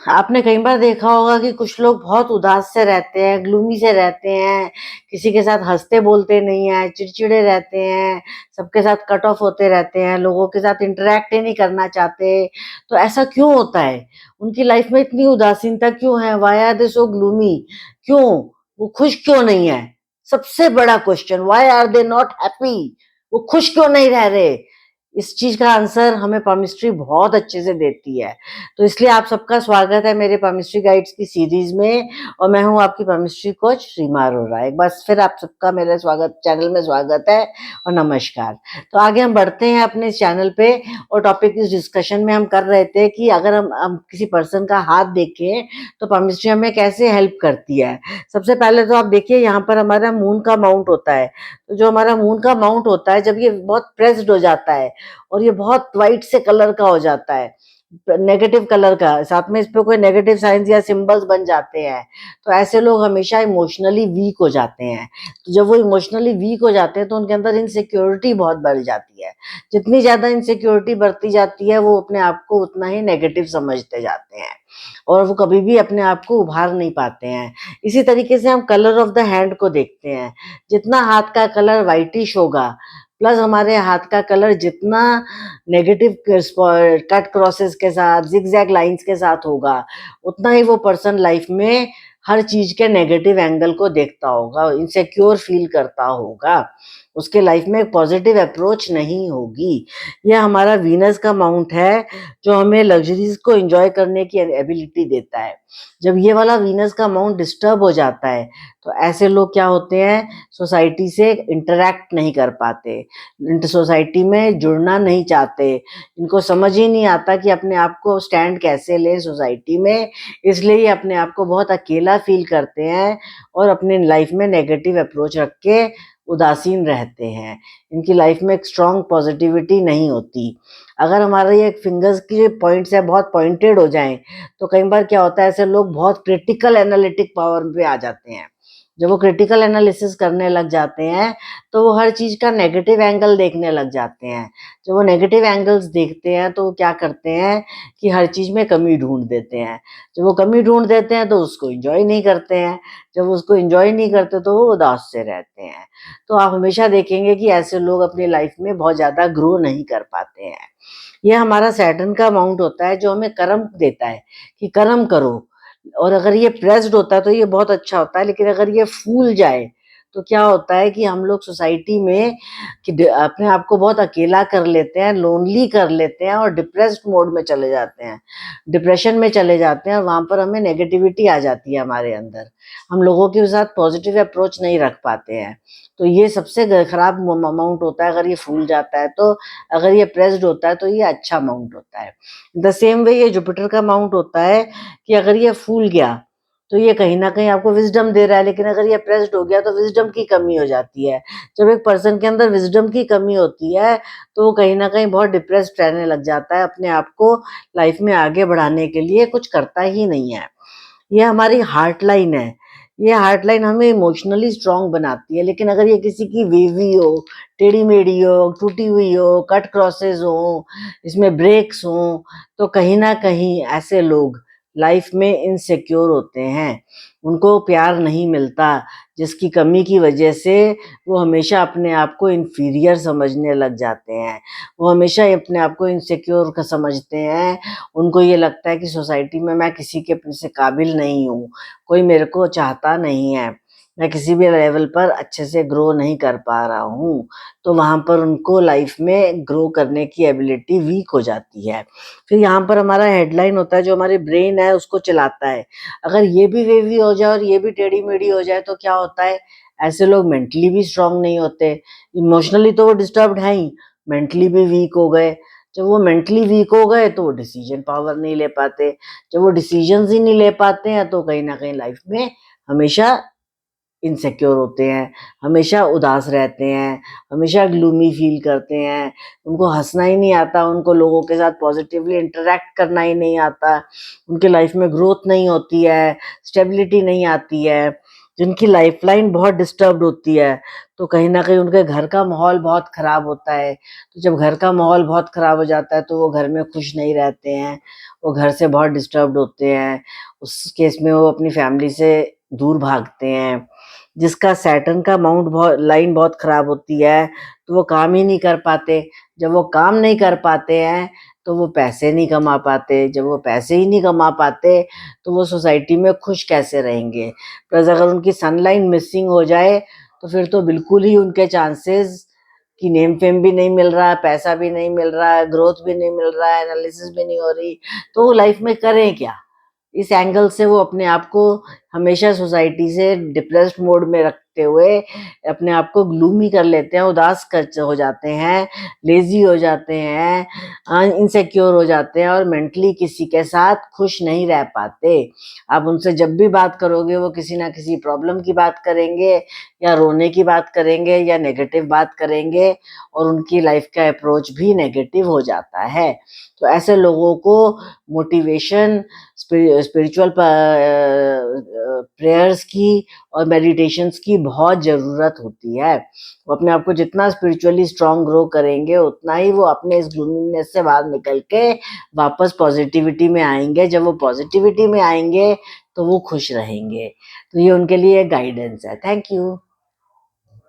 आपने कई बार देखा होगा कि कुछ लोग बहुत उदास से रहते हैं, ग्लूमी से रहते हैं, किसी के साथ हँसते बोलते नहीं हैं, चिड़चिड़े रहते हैं, सबके साथ कट ऑफ होते रहते हैं, लोगों के साथ इंटरैक्ट ही नहीं करना चाहते। तो ऐसा क्यों होता है? उनकी लाइफ में इतनी उदासीनता क्यों है? Why are they so gloomy? क्यों? वो खुश क्यों नहीं है? सबसे बड़ा question, why are they not happy? वो खुश क्यों नहीं रह रहे? इस चीज का आंसर हमें पामिस्ट्री बहुत अच्छे से देती है। तो इसलिए आप सबका स्वागत है मेरे पामिस्ट्री गाइड्स की सीरीज में, और मैं हूं आपकी पामिस्ट्री कोच रीमा अरोरा। एक बार फिर आप सबका मेरे चैनल में स्वागत है और नमस्कार। तो आगे हम बढ़ते हैं अपने इस चैनल पे, और टॉपिक इस डिस्कशन में हम कर रहे थे कि अगर हम किसी पर्सन का हाथ देखें तो पामिस्ट्री हमें कैसे हेल्प करती है। सबसे पहले तो आप देखिए, यहाँ पर हमारा मून का माउंट होता है। तो जो हमारा मून का माउंट होता है, जब ये बहुत प्रेस्ड हो जाता है और ये बहुत वाइट से कलर का हो जाता है, नेगेटिव कलर का, साथ में इस पे कोई नेगेटिव साइंस या सिंबल्स बन जाते हैं, तो ऐसे लोग हमेशा इमोशनली वीक हो जाते हैं। तो जब वो इमोशनली वीक हो जाते हैं तो उनके अंदर इनसिक्योरिटी बहुत बढ़ जाती है। जितनी ज्यादा इनसिक्योरिटी बढ़ती जाती है, वो अपने आप को उतना ही नेगेटिव समझते जाते हैं और वो कभी भी अपने आप को उभार नहीं पाते हैं। इसी तरीके से हम कलर ऑफ द हैंड को देखते हैं। जितना हाथ का कलर व्हाइटिश होगा, प्लस हमारे हाथ का कलर जितना नेगेटिव कट क्रॉसेस के साथ, जिगजैग लाइंस के साथ होगा, उतना ही वो पर्सन लाइफ में हर चीज के नेगेटिव एंगल को देखता होगा, इनसिक्योर फील करता होगा, उसके लाइफ में एक पॉजिटिव अप्रोच नहीं होगी। यह हमारा वीनस का माउंट है, जो हमें लग्जरीज को एंजॉय करने की एबिलिटी देता है। जब ये वाला वीनस का माउंट डिस्टर्ब हो जाता है तो ऐसे लोग क्या होते हैं, सोसाइटी से इंटरैक्ट नहीं कर पाते, सोसाइटी में जुड़ना नहीं चाहते, इनको समझ ही नहीं आता कि अपने आप को स्टैंड कैसे लें सोसाइटी में। इसलिए ये अपने आप को बहुत अकेला फील करते हैं और अपनी लाइफ में नेगेटिव अप्रोच रख के उदासीन रहते हैं। इनकी लाइफ में एक स्ट्रॉन्ग पॉजिटिविटी नहीं होती। अगर हमारे ये फिंगर्स की जो पॉइंट्स है बहुत पॉइंटेड हो जाएं, तो कई बार क्या होता है, ऐसे लोग बहुत क्रिटिकल एनालिटिक पावर पे आ जाते हैं। जब वो क्रिटिकल एनालिसिस करने लग जाते हैं तो वो हर चीज का नेगेटिव एंगल देखने लग जाते हैं। जब वो नेगेटिव एंगल्स देखते हैं तो वो क्या करते हैं कि हर चीज में कमी ढूंढ देते हैं। जब वो कमी ढूंढ देते हैं तो उसको एंजॉय नहीं करते हैं। जब वो उसको एंजॉय नहीं करते तो वो उदास से रहते हैं। तो आप हमेशा देखेंगे कि ऐसे लोग अपनी लाइफ में बहुत ज्यादा ग्रो नहीं कर पाते हैं। ये हमारा सैटर्न का अमाउंट होता है, जो हमें कर्म देता है कि कर्म करो। और अगर ये प्रेस्ड होता है तो ये बहुत अच्छा होता है, लेकिन अगर ये फूल जाए तो क्या होता है कि हम लोग सोसाइटी में अपने आप को बहुत अकेला कर लेते हैं, लोनली कर लेते हैं और डिप्रेस्ड मोड में चले जाते हैं, डिप्रेशन में चले जाते हैं, और वहां पर हमें नेगेटिविटी आ जाती है हमारे अंदर। हम लोगों के साथ पॉजिटिव अप्रोच नहीं रख पाते हैं। तो ये सबसे खराब अमाउंट होता है अगर ये फूल जाता है तो। अगर ये प्रेस्ड होता है तो ये अच्छा अमाउंट होता है। द सेम वे ये जुपिटर का अमाउंट होता है कि अगर ये फूल गया तो ये कहीं न कहीं आपको विज़डम दे रहा है, लेकिन अगर ये प्रेस्ड हो गया तो विज़डम की कमी हो जाती है। जब एक पर्सन के अंदर विज़डम की कमी होती है, तो वो कहीं न कहीं बहुत डिप्रेस्ड रहने लग जाता है, अपने आप को लाइफ में आगे बढ़ाने के लिए कुछ करता ही नहीं है। ये हमारी हार्ट लाइन है। ये हार्ट लाइन हमें इमोशनली स्ट्रॉन्ग बनाती है, लेकिन अगर ये किसी की वेवी हो, टेढ़ी-मेढ़ी हो, टूटी हुई हो, कट क्रॉसेस हों, इसमें ब्रेक्स हों, तो कहीं न कहीं ऐसे लोग लाइफ में इनसिक्योर होते हैं। उनको प्यार नहीं मिलता, जिसकी कमी की वजह से वो हमेशा अपने आप को इन्फीरियर समझने लग जाते हैं। वो हमेशा ही अपने आप को इनसिक्योर समझते हैं। उनको ये लगता है कि सोसाइटी में मैं किसी के से काबिल नहीं हूँ, कोई मेरे को चाहता नहीं है, मैं किसी भी लेवल पर अच्छे से ग्रो नहीं कर पा रहा हूँ। तो वहाँ पर उनको लाइफ में ग्रो करने की एबिलिटी वीक हो जाती है। फिर यहाँ पर हमारा हेडलाइन होता है, जो हमारी ब्रेन है उसको चलाता है। अगर ये भी वेवी हो जाए और ये भी टेढ़ी-मेढ़ी हो जाए तो क्या होता है, ऐसे लोग मेंटली भी स्ट्रॉन्ग नहीं होते। इमोशनली तो वो डिस्टर्ब्ड हैं ही, मेंटली भी वीक हो गए। जब वो मेंटली वीक हो गए तो वो डिसीजन पावर नहीं ले पाते। जब वो डिसीजंस ही नहीं ले पाते हैं तो कहीं न कहीं लाइफ में हमेशा इनसिक्योर होते हैं, हमेशा उदास रहते हैं, हमेशा ग्लूमी फ़ील करते हैं, उनको हँसना ही नहीं आता, उनको लोगों के साथ पॉज़िटिवली इंटरैक्ट करना ही नहीं आता, उनके लाइफ़ में ग्रोथ नहीं होती है, स्टेबिलिटी नहीं आती है। जिनकी लाइफलाइन बहुत डिस्टर्ब्ड होती है, तो कहीं न कहीं उनके घर का माहौल बहुत खराब होता है। तो जब घर का माहौल बहुत खराब हो जाता है, तो वो घर में खुश नहीं रहते हैं, वो घर से बहुत डिस्टर्ब्ड होते हैं। उस केस में वो अपनी फैमिली से दूर भागते हैं। जिसका सैटर्न का माउंट लाइन बहुत खराब होती है, तो वो काम ही नहीं कर पाते। जब वो काम नहीं कर पाते हैं, तो वो पैसे नहीं कमा पाते। जब वो पैसे ही नहीं कमा पाते, तो वो सोसाइटी में खुश कैसे रहेंगे? प्लस अगर उनकी सनलाइन मिसिंग हो जाए, तो फिर तो बिल्कुल ही उनके चांसेस कि नेम फेम भी नहीं मिल रहा है, पैसा भी नहीं मिल रहा है, ग्रोथ भी नहीं मिल रहा है, एनालिसिस भी नहीं हो रही, तो वो लाइफ में करें क्या? इस एंगल से वो अपने आप को हमेशा सोसाइटी से डिप्रेस्ड मोड में रखते हुए अपने आप को ग्लूमी कर लेते हैं, उदास कर हो जाते हैं, लेज़ी हो जाते हैं, इनसिक्योर हो जाते हैं और मेंटली किसी के साथ खुश नहीं रह पाते। आप उनसे जब भी बात करोगे, वो किसी ना किसी प्रॉब्लम की बात करेंगे या रोने की बात करेंगे या नेगेटिव बात करेंगे और उनकी लाइफ का अप्रोच भी नेगेटिव हो जाता है। तो ऐसे लोगों को मोटिवेशन, स्पिरिचुअल प्रेयर्स की और मेडिटेशंस की बहुत ज़रूरत होती है। वो अपने आप को जितना स्पिरिचुअली स्ट्रॉन्ग ग्रो करेंगे, उतना ही वो अपने इस ग्लूमीनेस से बाहर निकल के वापस पॉजिटिविटी में आएँगे। जब वो पॉजिटिविटी में आएँगे, तो वो खुश रहेंगे। तो ये उनके लिए एक गाइडेंस है। Thank you.